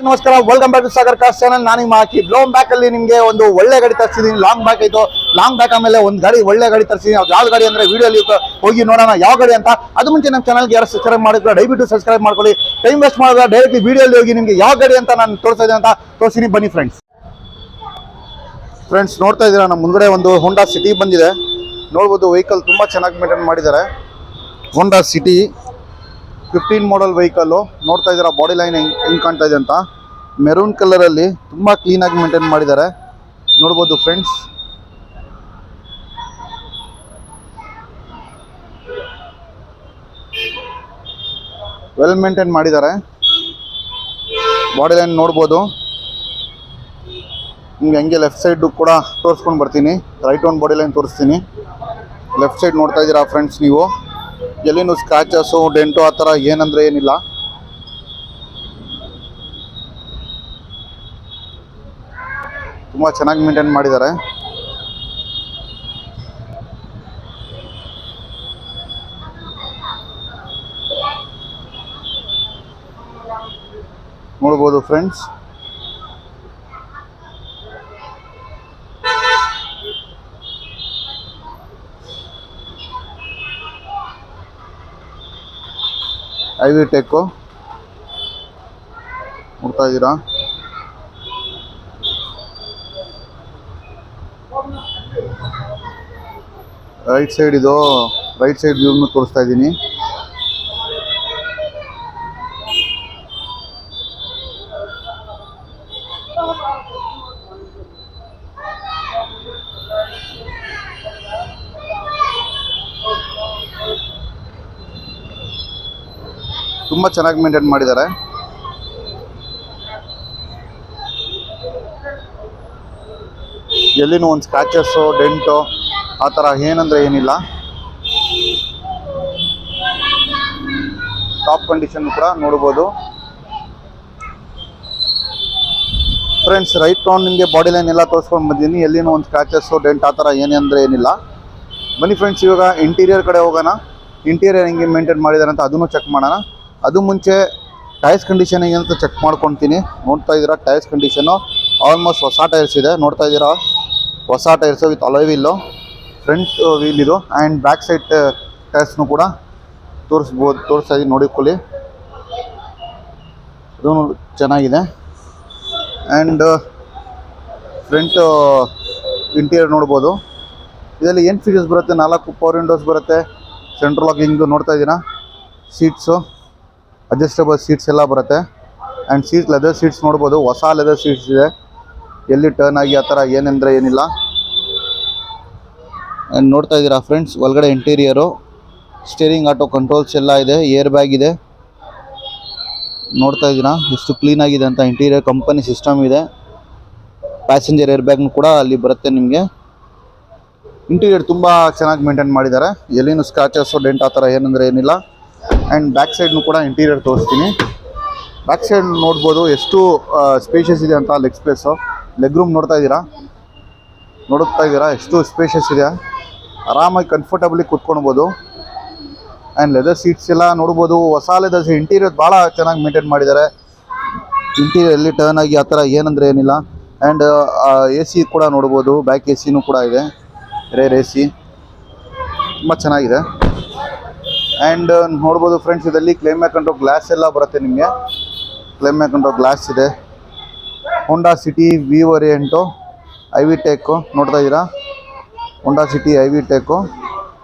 ನಮಸ್ಕಾರ, welcome back to Sagar cars channel. ನಾನು ನಿಮ್ಮ ಹಾಕಿ ಲೋನ್ ಬ್ಯಾಕ್ ಅಲ್ಲಿ ನಿಮಗೆ ಒಂದು ಒಳ್ಳೆ ಗಾಡಿ ತರಿಸಿದೀನಿ. ಲಾಂಗ್ ಬ್ಯಾಕ್ ಆಯ್ತು. ಲಾಂಗ್ ಬ್ಯಾಕ್ ಆಮೇಲೆ ಒಂದು ಗಾಡಿ ಒಳ್ಳೆ ಗಾಡಿ ತರಿಸಿದೀನಿ. ಯಾವ ಗಾಡಿ ಅಂದ್ರೆ ವಿಡಿಯೋಲಿ ಹೋಗಿ ನೋಡೋಣ ಯಾವ ಗಾಡಿ ಅಂತ. ಅದು ಮುಂಚೆ ನಮ್ಮ ಚಾನಲ್ಗೆ ಯಾರು ಸಬ್ಸ್ಕ್ರೈಬ್ ಮಾಡಿದ್ರೆ ದಯವಿಟ್ಟು ಸಬ್ಸ್ಕ್ರೈಬ್ ಮಾಡ್ಕೊಳ್ಳಿ. ಟೈಮ್ ವೇಸ್ಟ್ ಮಾಡಿದ್ರೆ ಡೈರೆಕ್ಟ್ಲಿ ವಿಡಿಯೋಲಿ ಹೋಗಿ ನಿಮಗೆ ಯಾವ ಗಾಡಿ ಅಂತ ನಾನು ತೋರಿಸ್ತಾ ಇದ್ದೀನಿ ಅಂತ ತೋರಿಸ್ತೀನಿ, ಬನ್ನಿ ಫ್ರೆಂಡ್ಸ್. ನೋಡ್ತಾ ಇದ್ದೀರಾ, ನಮ್ಮ ಮುಂದೆ ಒಂದು ಹೋಂಡಾ ಸಿಟಿ ಬಂದಿದೆ. ನೋಡ್ಬೋದು, ವೆಹಿಕಲ್ ತುಂಬ ಚೆನ್ನಾಗಿ ಮೇಂಟೈನ್ ಮಾಡಿದ್ದಾರೆ. ಹೋಂಡಾ ಸಿಟಿ 15 ಮಾಡಲ್ ವೆಹಿಕಲ್ಲು. ನೋಡ್ತಾ ಇದ್ದೀರಾ ಬಾಡಿ ಲೈನ್ ಹೆಂಗೆ ಕಾಣ್ತಾ ಇದೆ ಅಂತ. ಮೆರೂನ್ ಕಲರಲ್ಲಿ ತುಂಬ ಕ್ಲೀನಾಗಿ ಮೇಂಟೈನ್ ಮಾಡಿದ್ದಾರೆ. ನೋಡ್ಬೋದು ಫ್ರೆಂಡ್ಸ್, ವೆಲ್ ಮೇಂಟೈನ್ ಮಾಡಿದ್ದಾರೆ. ಬಾಡಿ ಲೈನ್ ನೋಡ್ಬೋದು. ನಿಮ್ಗೆ ಹಂಗೆ ಲೆಫ್ಟ್ ಸೈಡ್ ಕೂಡ ತೋರಿಸ್ಕೊಂಡು ಬರ್ತೀನಿ. ರೈಟ್ ಒಂದು ಬಾಡಿ ಲೈನ್ ತೋರಿಸ್ತೀನಿ. ಲೆಫ್ಟ್ ಸೈಡ್ ನೋಡ್ತಾ ಇದ್ದೀರಾ ಫ್ರೆಂಡ್ಸ್, ನೀವು ಎಲ್ಲಿನೂ ಸ್ಕ್ರಾಚಸ್ಸು ಡೆಂಟು ಆ ಥರ ಏನಂದರೆ ಏನಿಲ್ಲ. ತುಂಬ ಚೆನ್ನಾಗಿ ಮೇಂಟೈನ್ ಮಾಡಿದ್ದಾರೆ. ನೋಡ್ಬೋದು ಫ್ರೆಂಡ್ಸ್, ಐವಿ ಟೆಕ್ಕು ನೋಡ್ತಾ ಇದ್ದೀರಾ. ರೈಟ್ ಸೈಡ್ ಇದು, ರೈಟ್ ಸೈಡ್ ವ್ಯೂನು ತೋರಿಸ್ತಾ ಇದ್ದೀನಿ. ತುಂಬ ಚೆನ್ನಾಗಿ ಮೇಂಟೈನ್ ಮಾಡಿದ್ದಾರೆ. ಎಲ್ಲಿನೂ ಒಂದು ಸ್ಕ್ರಾಚಸ್ಸು ಡೆಂಟು ಆ ಥರ ಏನಂದರೆ ಏನಿಲ್ಲ. ಟಾಪ್ ಕಂಡೀಷನ್ ಕೂಡ ನೋಡ್ಬೋದು ಫ್ರೆಂಡ್ಸ್. ರೈಟ್ ರೌಂಡ್ ನಿಮಗೆ ಬಾಡಿ ಲೈನ್ ಎಲ್ಲ ತೋರಿಸ್ಕೊಂಡು ಬಂದಿದ್ದೀನಿ. ಎಲ್ಲಿನೂ ಒಂದು ಸ್ಕ್ರಾಚಸ್ಸು ಡೆಂಟ್ ಆ ಥರ ಏನೆಂದರೆ ಏನಿಲ್ಲ. ಬನ್ನಿ ಫ್ರೆಂಡ್ಸ್, ಇವಾಗ ಇಂಟೀರಿಯರ್ ಕಡೆ ಹೋಗೋಣ. ಇಂಟೀರಿಯರ್ ಹೆಂಗೆ ಮೇಂಟೈನ್ ಮಾಡಿದ್ದಾರೆ ಅಂತ ಅದನ್ನು ಚೆಕ್ ಮಾಡೋಣ. ಅದು ಮುಂಚೆ ಟೈರ್ಸ್ ಕಂಡೀಷನ್ ಹೆಂಗೆ ಅಂತ ಚೆಕ್ ಮಾಡ್ಕೊತೀನಿ. ನೋಡ್ತಾ ಇದ್ದೀರಾ, ಟೈರ್ಸ್ ಕಂಡೀಷನು ಆಲ್ಮೋಸ್ಟ್ ಹೊಸ ಟೈರ್ಸ್ ಇದೆ. ನೋಡ್ತಾ ಇದ್ದೀರಾ, ಹೊಸ tyres with alloy wheel, front wheel ಇದು. ಆ್ಯಂಡ್ ಬ್ಯಾಕ್ ಸೈಡ್ ಟೈರ್ಸ್ನು ಕೂಡ ತೋರಿಸ್ತಾ ಇದ್ದೀನಿ, ನೋಡಿಕೊಳ್ಳಿ. ಅದು ಚೆನ್ನಾಗಿದೆ. ಆ್ಯಂಡ್ ಫ್ರಂಟ್ ಇಂಟೀರಿಯರ್ ನೋಡ್ಬೋದು. ಇದರಲ್ಲಿ ಏನು ಫೀಚರ್ಸ್ ಬರುತ್ತೆ, 4 ಪವರ್ ವಿಂಡೋಸ್ ಬರುತ್ತೆ. ಸೆಂಟ್ರಲ್ ಲಾಕಿಂಗು ನೋಡ್ತಾ ಇದ್ದೀರಾ. ಸೀಟ್ಸು ಅಡ್ಜಸ್ಟಬಲ್ ಸೀಟ್ಸ್ ಎಲ್ಲ ಬರುತ್ತೆ. ಆ್ಯಂಡ್ ಲೆದರ್ ಸೀಟ್ಸ್ ನೋಡ್ಬೋದು, ಹೊಸ ಲೆದರ್ ಸೀಟ್ಸ್ ಇದೆ. ಎಲ್ಲಿ ಟರ್ನ್ ಆಗಿ ಆ ಥರ ಏನೆಂದರೆ ಏನಿಲ್ಲ. ಆ್ಯಂಡ್ ನೋಡ್ತಾ ಇದ್ದೀರಾ ಫ್ರೆಂಡ್ಸ್, ಒಳಗಡೆ ಇಂಟೀರಿಯರು ಸ್ಟೇರಿಂಗ್ ಆಟೋ ಕಂಟ್ರೋಲ್ಸ್ ಎಲ್ಲ ಇದೆ. ಏರ್ ಬ್ಯಾಗ್ ಇದೆ. ನೋಡ್ತಾ ಇದ್ದೀರಾ ಎಷ್ಟು ಕ್ಲೀನಾಗಿದೆ ಅಂತ. ಇಂಟೀರಿಯರ್ ಕಂಪನಿ ಸಿಸ್ಟಮ್ ಇದೆ. ಪ್ಯಾಸೆಂಜರ್ ಏರ್ ಬ್ಯಾಗ್ನು ಕೂಡ ಅಲ್ಲಿ ಬರುತ್ತೆ ನಿಮಗೆ. ಇಂಟೀರಿಯರ್ ತುಂಬ ಚೆನ್ನಾಗಿ ಮೇಂಟೈನ್ ಮಾಡಿದ್ದಾರೆ. ಎಲ್ಲಿನೂ ಸ್ಕ್ರಾಚಸ್ಸು ಡೆಂಟ್ ಆ ಥರ ಏನಂದರೆ ಏನಿಲ್ಲ. ಆ್ಯಂಡ್ ಬ್ಯಾಕ್ ಸೈಡ್ನು ಕೂಡ ಇಂಟೀರಿಯರ್ ತೋರಿಸ್ತೀನಿ. ಬ್ಯಾಕ್ ಸೈಡ್ ನೋಡ್ಬೋದು ಎಷ್ಟು ಸ್ಪೇಷಿಯಸ್ ಇದೆ ಅಂತ. ಲೆಗ್ ಸ್ಪೇಸು, ಲೆಗ್ ರೂಮ್ ನೋಡ್ತಾ ಇದ್ದೀರಾ ಎಷ್ಟು ಸ್ಪೇಷಿಯಸ್ ಇದೆ. ಆರಾಮಾಗಿ ಕಂಫರ್ಟಬಲಿ ಕೂತ್ಕೊಳ್ಬೋದು. ಆ್ಯಂಡ್ ಲೆದರ್ ಸೀಟ್ಸ್ ಎಲ್ಲ ನೋಡ್ಬೋದು, ಹೊಸ ಲೆದರ್. ಇಂಟೀರಿಯರ್ ಭಾಳ ಚೆನ್ನಾಗಿ ಮೇಂಟೈನ್ ಮಾಡಿದ್ದಾರೆ. ಇಂಟೀರಿಯರ್ ಎಲ್ಲಿ ಟರ್ನ್ ಆಗಿ ಆ ಥರ ಏನಂದರೆ ಏನಿಲ್ಲ. ಆ್ಯಂಡ್ ಎ ಸಿ ಕೂಡ ನೋಡ್ಬೋದು, ಬ್ಯಾಕ್ ಎ ಸಿನೂ ಕೂಡ ಇದೆ, ರೇರ್ ಎ ಸಿ. ತುಂಬ ಚೆನ್ನಾಗಿದೆ. ಆ್ಯಂಡ್ ನೋಡ್ಬೋದು ಫ್ರೆಂಡ್ಸ್, ಇದರಲ್ಲಿ ಕ್ಲೈಮ್ಯಾಕ್ ಕಂಟ್ರೋ ಗ್ಲಾಸ್ ಎಲ್ಲ ಬರುತ್ತೆ ನಿಮಗೆ. ಕ್ಲೈಮ್ಯಾಕ್ ಕಂಟ್ರೋ ಗ್ಲಾಸ್ ಇದೆ. ಹೋಂಡಾ ಸಿಟಿ ವಿ ವೇರಿಯಂಟು ಐವಿ ಟೆಕ್ಕು ನೋಡ್ತಾ ಇದ್ದೀರಾ. ಹೋಂಡಾ ಸಿಟಿ ಐವಿ ಟೆಕ್ಕು.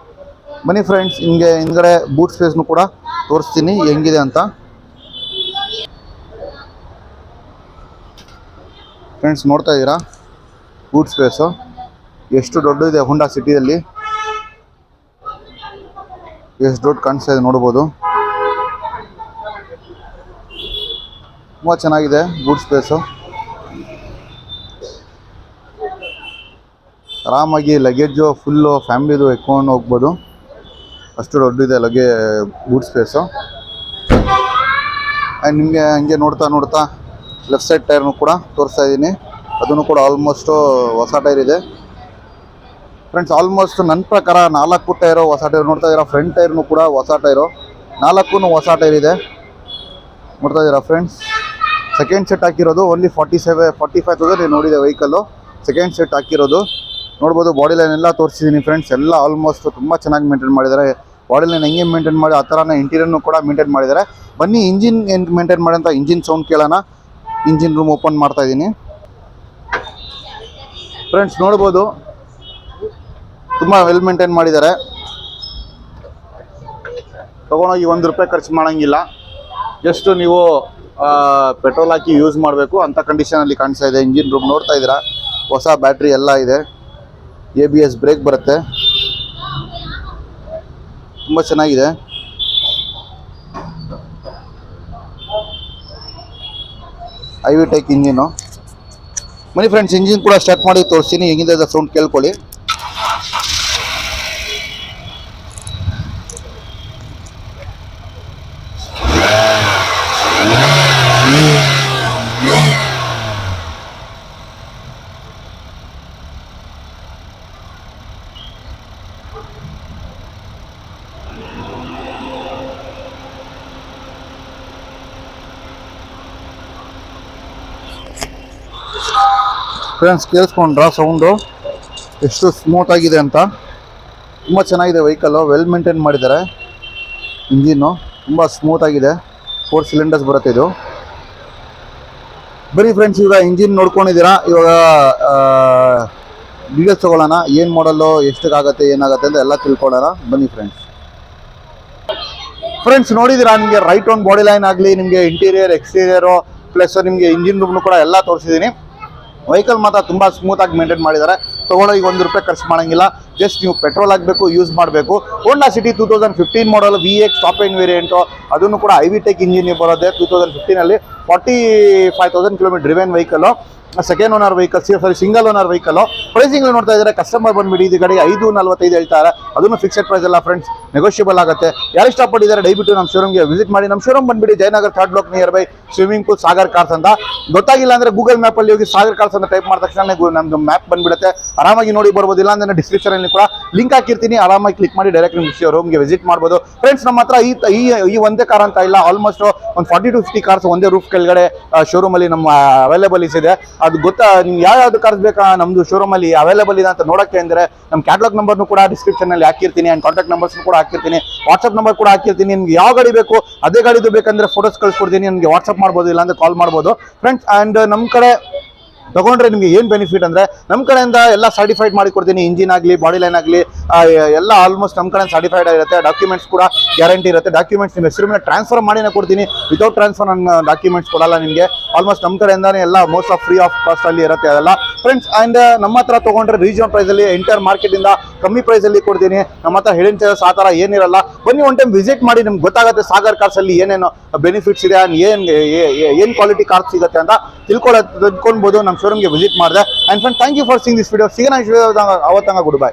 ಬನ್ನಿ ಫ್ರೆಂಡ್ಸ್, ಹಿಂಗೆ ಹಿಂದ್ಗಡೆ ಬೂಟ್ ಸ್ಪೇಸ್ನು ಕೂಡ ತೋರಿಸ್ತೀನಿ ಹೆಂಗಿದೆ ಅಂತ. ಫ್ರೆಂಡ್ಸ್ ನೋಡ್ತಾ ಇದ್ದೀರಾ ಬೂಟ್ ಸ್ಪೇಸು ಎಷ್ಟು ದೊಡ್ಡದಿದೆ. ಹೋಂಡಾ ಸಿಟಿಯಲ್ಲಿ ಎಷ್ಟು ದೊಡ್ಡ ಕಾಣಿಸ್ತಾ ಇದೆ ನೋಡ್ಬೋದು. ತುಂಬ ಚೆನ್ನಾಗಿದೆ ಬೂಟ್ ಸ್ಪೇಸು. ಆರಾಮಾಗಿ ಲಗೇಜು ಫುಲ್ಲು ಫ್ಯಾಮಿಲಿದು ಎತ್ಕೊಂಡು ಹೋಗ್ಬೋದು, ಅಷ್ಟು ದೊಡ್ಡದಿದೆ ಬೂಟ್ ಸ್ಪೇಸು. ಆ್ಯಂಡ್ ನಿಮಗೆ ಹಂಗೆ ನೋಡ್ತಾ ಲೆಫ್ಟ್ ಸೈಡ್ ಟೈರ್ನು ಕೂಡ ತೋರಿಸ್ತಾ ಇದ್ದೀನಿ. ಅದನ್ನು ಕೂಡ ಆಲ್ಮೋಸ್ಟು ಹೊಸ ಟೈರ್ ಇದೆ ಫ್ರೆಂಡ್ಸ್. ಆಲ್ಮೋಸ್ಟ್ ನನ್ನ ಪ್ರಕಾರ 4 ಟೈರು ಹೊಸ ಟೈರ್ ನೋಡ್ತಾ ಇದ್ದೀರಾ. ಫ್ರಂಟ್ ಟೈರ್ನು ಕೂಡ ಹೊಸ ಟೈರು, 4 ಹೊಸ ಟೈರ್ ಇದೆ ನೋಡ್ತಾ ಇದ್ದೀರಾ ಫ್ರೆಂಡ್ಸ್. ಸೆಕೆಂಡ್ ಸೆಟ್ ಹಾಕಿರೋದು ಓನ್ಲಿ 45,000 ನೋಡಿದೆ ವೆಹಿಕಲ್ಲು. ಸೆಕೆಂಡ್ ಸೆಟ್ ಹಾಕಿರೋದು ನೋಡ್ಬೋದು. ಬಾಡಿ ಲೈನ್ ಎಲ್ಲ ತೋರಿಸಿದ್ದೀನಿ ಫ್ರೆಂಡ್ಸ್. ಎಲ್ಲ ಆಲ್ಮೋಸ್ಟ್ ತುಂಬ ಚೆನ್ನಾಗಿ ಮೇಂಟೈನ್ ಮಾಡಿದ್ದಾರೆ. ಬಾಡಿ ಲೈನ್ ಹೆಂಗೆ ಮೇಂಟೈನ್ ಮಾಡಿ ಆ ಥರನೇ ಇಂಟೀರಿಯರ್ನು ಕೂಡ ಮೇಂಟೈನ್ ಮಾಡಿದ್ದಾರೆ. ಬನ್ನಿ ಇಂಜಿನ್ ಏನು ಮೇಂಟೈನ್ ಮಾಡಿ ಅಂತ ಇಂಜಿನ್ ಸೌಂಡ್ ಕೇಳೋಣ. ಇಂಜಿನ್ ರೂಮ್ ಓಪನ್ ಮಾಡ್ತಾ ಇದ್ದೀನಿ ಫ್ರೆಂಡ್ಸ್. ನೋಡ್ಬೋದು ತುಂಬ ವೆಲ್ ಮೇಂಟೈನ್ ಮಾಡಿದ್ದಾರೆ. ತೊಗೊಂಡೋಗಿ ₹1 ಖರ್ಚು ಮಾಡೋಂಗಿಲ್ಲ. ಜಸ್ಟ್ ನೀವು ಪೆಟ್ರೋಲ್ ಹಾಕಿ ಯೂಸ್ ಮಾಡಬೇಕು ಅಂಥ ಕಂಡೀಷನಲ್ಲಿ ಕಾಣಿಸ್ತಾ ಇದೆ. ಇಂಜಿನ್ ರೂಮ್ ನೋಡ್ತಾ ಇದ್ದೀರಾ, ಹೊಸ ಬ್ಯಾಟ್ರಿ ಎಲ್ಲ ಇದೆ. ABS ಬ್ರೇಕ್ ಬರುತ್ತೆ, ತುಂಬ ಚೆನ್ನಾಗಿದೆ. ಐವಿ ಟೈಕ್ ಇಂಜಿನು. ಬನ್ನಿ ಫ್ರೆಂಡ್ಸ್, ಇಂಜಿನ್ ಕೂಡ ಸ್ಟಾರ್ಟ್ ಮಾಡಿ ತೋರಿಸ್ತೀನಿ. ಹೆಂಗಿದೆ ಸೌಂಡ್ ಕೇಳ್ಕೊಳ್ಳಿ. ಫ್ರೆಂಡ್ಸ್, ಕೇಳಿಸ್ಕೊಂಡ್ರಾ ಸೌಂಡು ಎಷ್ಟು ಸ್ಮೂತ್ ಆಗಿದೆ ಅಂತ? ತುಂಬ ಚೆನ್ನಾಗಿದೆ ವೆಹಿಕಲ್ಲು. ವೆಲ್ ಮೇಂಟೈನ್ ಮಾಡಿದ್ದಾರೆ. ಇಂಜಿನ್ನು ತುಂಬ ಸ್ಮೂತ್ ಆಗಿದೆ. 4 ಸಿಲಿಂಡರ್ಸ್ ಬರುತ್ತೆ ಇದು. ಬನ್ನಿ ಫ್ರೆಂಡ್ಸ್, ಇವಾಗ ಇಂಜಿನ್ ನೋಡ್ಕೊಂಡಿದ್ದೀರಾ. ಇವಾಗ ಡೀಟೇಲ್ಸ್ ತೊಗೊಳ್ಳೋಣ. ಏನು ಮಾಡಲು, ಎಷ್ಟಕ್ಕಾಗತ್ತೆ, ಏನಾಗುತ್ತೆ ಅಂತ ಎಲ್ಲ ತಿಳ್ಕೊಳ್ಳೋಣ. ಬನ್ನಿ ಫ್ರೆಂಡ್ಸ್ ನೋಡಿದ್ದೀರಾ, ನಿಮಗೆ ರೈಟ್ ಆನ್ ಬಾಡಿ ಲೈನ್ ಆಗಲಿ, ನಿಮಗೆ ಇಂಟೀರಿಯರ್ ಎಕ್ಸ್ಟೀರಿಯರು ಪ್ಲಸ್ ನಿಮಗೆ ಇಂಜಿನ್ ರೂಮ್ನು ಕೂಡ ಎಲ್ಲ ತೋರಿಸಿದ್ದೀನಿ. ವೆಹಿಕಲ್ ಮಾತ್ರ ತುಂಬ ಸ್ಮೂತಾಗಿ ಮೇಂಟೈನ್ ಮಾಡಿದ್ದಾರೆ. ತೊಗೊಂಡೋಗಿ ₹1 ಖರ್ಚು ಮಾಡೋಂಗಿಲ್ಲ. ಜಸ್ಟ್ ನೀವು ಪೆಟ್ರೋಲ್ ಹಾಕಬೇಕು, ಯೂಸ್ ಮಾಡಬೇಕು. ಹೋಂಡಾ ಸಿಟಿ 2015 ಮಾಡಲ್ VX ಟಾಪ್ ಎಂಡ್ ವೇರಿಯಂಟು. ಅದನ್ನು ಕೂಡ ಐವಿ ಟೆಕ್ ಇಂಜಿನ್ ಬರೋದೆ. 2015 45,000 kilometre driven vehicle. Second owner vehicle, single owner vehicle. Pricing ನೋಡ್ತಾ ಇದ್ದಾರೆ. ಕಸ್ಟಮರ್ ಬಂದುಬಿಡಿ ಇದು ಗಾಡಿ 5.45 ಹೇಳ್ತಾರೆ. ಅದನ್ನು ಫಿಕ್ಸೆಡ್ ಪ್ರೈಸ್ ಅಲ್ಲ ಫ್ರೆಂಡ್ಸ್, ನೆಗೋಷಿಯಬಲ್ ಆಗುತ್ತೆ. ಯಾರು ಇಷ್ಟಪಟ್ಟಿದ್ದಾರೆ ದಯವಿಟ್ಟು ನಮ್ಮ ಶೋರೂಮ್ಗೆ ವಿಸಿಟ್ ಮಾಡಿ. ನಮ್ಮ ಶೋರೂಮ್ ಬಂದುಬಿಡಿ Jayanagar 3rd block near by swimming pool Sagar cars ಅಂತ. ಗೊತ್ತಾಗಿಲ್ಲ ಅಂದರೆ ಗೂಗಲ್ ಮ್ಯಾಪಲ್ಲಿ ಹೋಗಿ ಸಾಗರ್ ಕಾರ್ಸ್ ಅಂತ ಟೈಪ್ ಮಾಡಿದ ತಕ್ಷಣ ನಮ್ಮದು ಮ್ಯಾಪ್ ಬಂದುಬಿಡುತ್ತೆ. ಆರಾಮಾಗಿ ನೋಡಿ ಬರ್ಬೋದು. ಇಲ್ಲ ಅಂದರೆ ಡಿಸ್ಕ್ರಿಪ್ಷನಲ್ಲಿ ಕೂಡ ಲಿಂಕ್ ಹಾಕಿರ್ತೀನಿ. ಆರಾಮಾಗಿ ಕ್ಲಿಕ್ ಮಾಡಿ ಡೈರೆಕ್ಟ್ ನಿಮ್ಮ ರೂಮ್ಗೆ ವಿಸಿಟ್ ಮಾಡ್ಬೋದು. ಫ್ರೆಂಡ್ಸ್, ನಮ್ಮ ಹತ್ರ ಈ ಒಂದೇ ಕಾರ್ ಅಂತ ಇಲ್ಲ, ಆಲ್ಮೋಸ್ಟ್ ಒಂದು 40 to 50 ಕಾರ್ಸ್ ಒಂದೇ ರೂಫ್ ಕೆಳಗಡೆ ಶೋರೂಮಲ್ಲಿ ನಮ್ಮ ಅವೈಲೇಬಲ್ ಇದೆ. ಅದು ಗೊತ್ತಾ, ನಿಮ್ಗೆ ಯಾವ್ದು ಕಾರ್ಸ್ ಬೇಕಾ ನಮ್ಮದು ಶೋರೂಮಲ್ಲಿ ಅವೈಲೇಬಲ್ ಇದೆ ಅಂತ ನೋಡೋಕ್ಕೆ ಅಂದರೆ ನಮ್ಮ ಕ್ಯಾಟ್ಲಾಗ್ ನಂಬರ್ನು ಕೂಡ ಡಿಸ್ಕ್ರಿಪ್ಷನಲ್ಲಿ ಹಾಕಿರ್ತೀನಿ. ಆ್ಯಂಡ್ ಕಾಂಟ್ಯಾಕ್ಟ್ ನಂಬರ್ಸ್ನು ಕೂಡ ಹಾಕಿರ್ತೀನಿ. ವಾಟ್ಸಪ್ ನಂಬರ್ ಕೂಡ ಹಾಕಿರ್ತೀನಿ. ನಿಮ್ಗೆ ಯಾವ ಗಾಡಿ ಬೇಕು ಅದೇ ಗಾಡಿದು ಬೇಕಂದರೆ ಫೋಟೋಸ್ ಕಳಿಸ್ಕೊಡ್ತೀನಿ. ನಿಮಗೆ ವಾಟ್ಸಪ್ ಮಾಡ್ಬೋದು, ಇಲ್ಲಾಂದರೆ ಕಾಲ್ ಮಾಡ್ಬೋದು ಫ್ರೆಂಡ್ಸ್. ಆ್ಯಂಡ್ ನಮ್ಮ ಕಡೆ ತಗೊಂಡ್ರೆ ನಿಮಗೆ ಏನು ಬೆನಿಫಿಟ್ ಅಂದರೆ ನಮ್ಮ ಕಡೆಯಿಂದ ಎಲ್ಲ ಸರ್ಟಿಫೈಡ್ ಮಾಡಿ ಕೊಡ್ತೀನಿ. ಇಂಜಿನ್ ಆಗಲಿ, ಬಾಡಿ ಲೈನ್ ಆಗಲಿ ಎಲ್ಲ ಆಲ್ಮೋಸ್ಟ್ ನಮ್ಮ ಕಡೆ ಸರ್ಟಿಫೈಡ್ ಆಗಿರುತ್ತೆ. ಡಾಕ್ಯುಮೆಂಟ್ಸ್ ಕೂಡ ಗ್ಯಾರಂಟಿ ಇರುತ್ತೆ. ಡಾಕ್ಯುಮೆಂಟ್ಸ್ ನಿಮ್ಮ ಹೆಸರು ಮೇಲೆ ಟ್ರಾನ್ಸ್ಫರ್ ಮಾಡಿನೇ ಕೊಡ್ತೀನಿ. ವಿತೌಟ್ ಟ್ರಾನ್ಸ್ಫರ್ ನನ್ನ ಡಾಕ್ಯುಮೆಂಟ್ಸ್ ಕೊಡಲ್ಲ ನಿಮಗೆ. ಆಲ್ಮೋಸ್ಟ್ ನಮ್ಮ ಕಡೆಯಿಂದಾನೇ ಎಲ್ಲ ಮೋಸ್ಟ್ ಆಫ್ ಫ್ರೀ ಆಫ್ ಕಾಸ್ಟಲ್ಲಿ ಇರುತ್ತೆ ಅದೆಲ್ಲ ಫ್ರೆಂಡ್ಸ್. ಆ್ಯಂಡ್ ನಮ್ಮ ಹತ್ರ ತೊಗೊಂಡ್ರೆ ರೀಜನಲ್ ಪ್ರೈಸಲ್ಲಿ ಎಂಟರ್ ಮಾರ್ಕೆಟಿಂದ ಕಮ್ಮಿ ಪ್ರೈಸಲ್ಲಿ ಕೊಡ್ತೀನಿ. ನಮ್ಮ ಹತ್ರ ಹಿಡನ್ ಚಾರ್ಜಸ್ ಆ ಥರ ಏನಿರಲ್ಲ. ಬನ್ನಿ ಒನ್ ಟೈಮ್ ವಿಸಿಟ್ ಮಾಡಿ, ನಿಮ್ಗೆ ಗೊತ್ತಾಗುತ್ತೆ ಸಾಗರ್ ಕಾರ್ಸಲ್ಲಿ ಏನೇನು ಬೆನಿಫಿಟ್ಸ್ ಇದೆ, ಏನು ಕ್ವಾಲಿಟಿ ಕಾರ್ಸ್ ಸಿಗುತ್ತೆ ಅಂತ ತಿಳ್ಕೊಳ್ಬೋದು. ನಮ್ಮ ಶೋರೂಮ್ಗೆ ವಿಸಿಟ್ ಮಾಡಿದೆ. And friend, thank you for seeing this video. ಸಿಗೋಣ ಅವತ್ತಂಗ ಗುಡ್ ಬೈ.